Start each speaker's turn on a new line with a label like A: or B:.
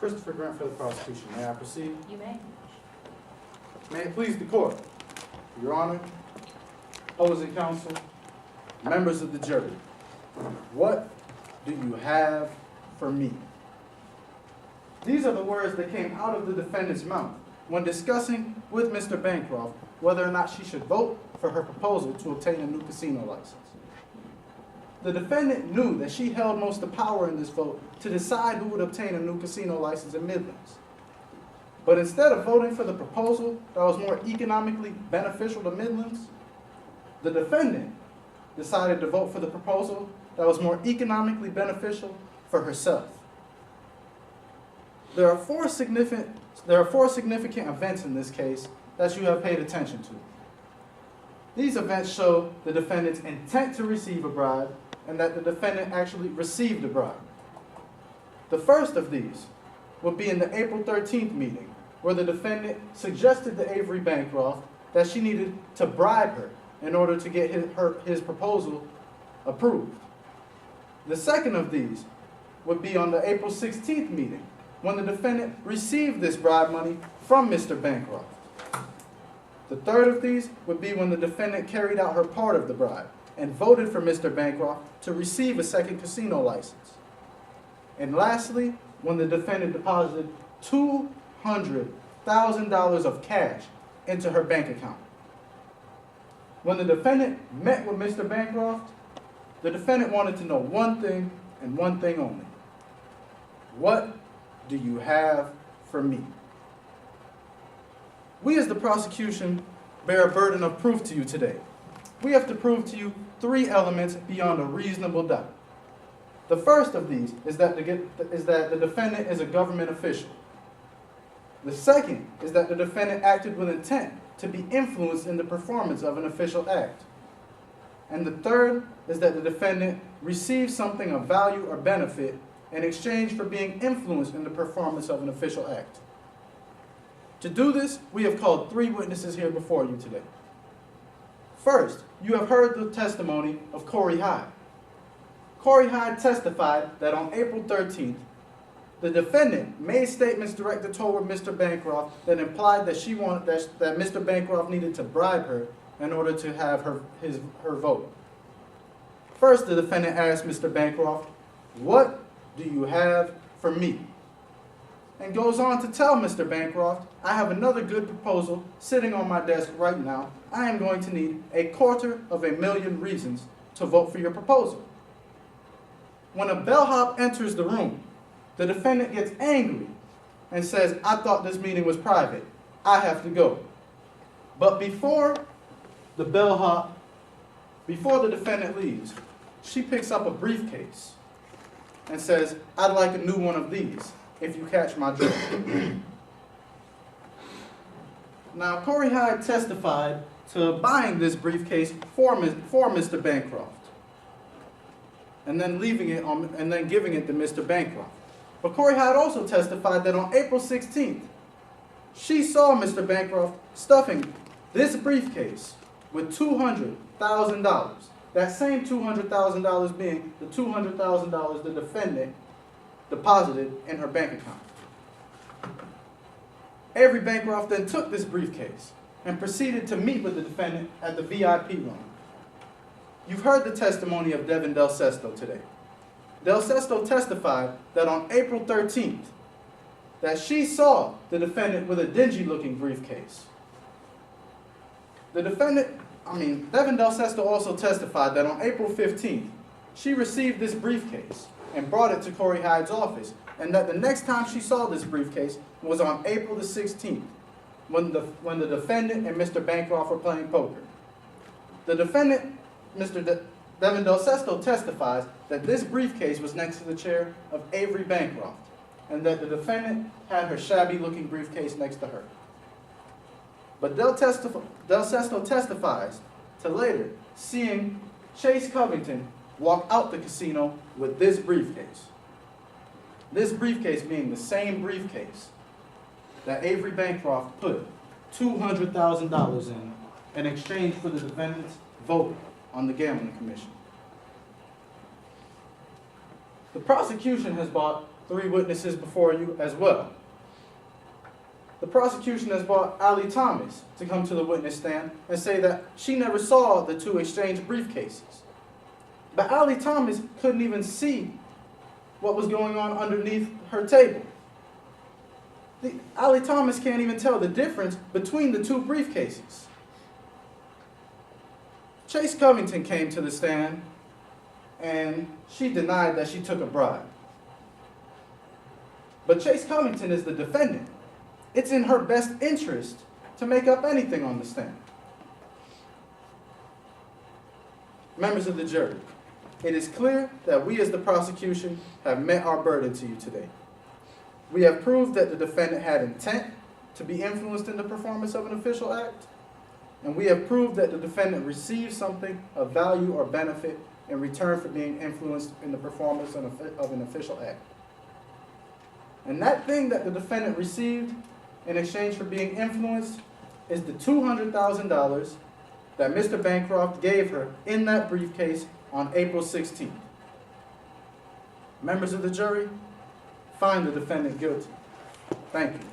A: Christopher Grant for the prosecution. May I proceed?
B: You may.
A: May it please the court. Your Honor, opposing counsel, members of the jury, what do you have for me? These are the words that came out of the defendant's mouth when discussing with Mr. Bancroft whether or not she should vote for her proposal to obtain a new casino license. The defendant knew that she held most of the power in this vote to decide who would obtain a new casino license in Midlands. But instead of voting for the proposal that was more economically beneficial to Midlands, the defendant decided to vote for the proposal that was more economically beneficial for herself. There are four significant events in this case that you have paid attention to. These events show the defendant's intent to receive a bribe and that the defendant actually received a bribe. The first of these would be in the April 13th meeting, where the defendant suggested to Avery Bancroft that she needed to bribe her in order to get his proposal approved. The second of these would be on the April 16th meeting, when the defendant received this bribe money from Mr. Bancroft. The third of these would be when the defendant carried out her part of the bribe and voted for Mr. Bancroft to receive a second casino license. And lastly, when the defendant deposited $200,000 of cash into her bank account. When the defendant met with Mr. Bancroft, the defendant wanted to know one thing and one thing only. What do you have for me? We as the prosecution bear a burden of proof to you today. We have to prove to you three elements beyond a reasonable doubt. The first of these is that the defendant is a government official. The second is that the defendant acted with intent to be influenced in the performance of an official act. And the third is that the defendant received something of value or benefit in exchange for being influenced in the performance of an official act. To do this, we have called three witnesses here before you today. First, you have heard the testimony of Corey Hyde. Corey Hyde testified that on April 13th, the defendant made statements directed toward Mr. Bancroft that implied that that Mr. Bancroft needed to bribe her in order to have her vote. First, the defendant asked Mr. Bancroft, "What do you have for me?" And goes on to tell Mr. Bancroft, "I have another good proposal sitting on my desk right now. I am going to need $250,000 reasons to vote for your proposal." When a bellhop enters the room, the defendant gets angry and says, "I thought this meeting was private. I have to go." But before the defendant leaves, she picks up a briefcase and says, "I'd like a new one of these, if you catch my drift." Now, Corey Hyde testified to buying this briefcase for Mr. Bancroft, and then giving it to Mr. Bancroft. But Corey Hyde also testified that on April 16th, she saw Mr. Bancroft stuffing this briefcase with $200,000. That same $200,000 being the $200,000 the defendant deposited in her bank account. Avery Bancroft then took this briefcase and proceeded to meet with the defendant at the VIP room. You've heard the testimony of Devin Del Sesto today. Del Sesto testified that on April 13th, that she saw the defendant with a dingy-looking briefcase. Devin Del Sesto also testified that on April 15th, she received this briefcase and brought it to Corey Hyde's office, and that the next time she saw this briefcase was on April the 16th, when the defendant and Mr. Bancroft were playing poker. The defendant, Devin Del Sesto, testifies that this briefcase was next to the chair of Avery Bancroft, and that the defendant had her shabby-looking briefcase next to her. But Del Sesto testifies to later seeing Chase Covington walk out the casino with this briefcase. This briefcase being the same briefcase that Avery Bancroft put $200,000 in exchange for the defendant's vote on the Gambling Commission. The prosecution has brought three witnesses before you as well. The prosecution has brought Allie Thomas to come to the witness stand and say that she never saw the two exchanged briefcases. But Allie Thomas couldn't even see what was going on underneath her table. Allie Thomas can't even tell the difference between the two briefcases. Chase Covington came to the stand and she denied that she took a bribe. But Chase Covington is the defendant. It's in her best interest to make up anything on the stand. Members of the jury, it is clear that we as the prosecution have met our burden to you today. We have proved that the defendant had intent to be influenced in the performance of an official act, and we have proved that the defendant received something of value or benefit in return for being influenced in the performance of an official act. And that thing that the defendant received in exchange for being influenced is the $200,000 that Mr. Bancroft gave her in that briefcase on April 16th. Members of the jury, find the defendant guilty. Thank you.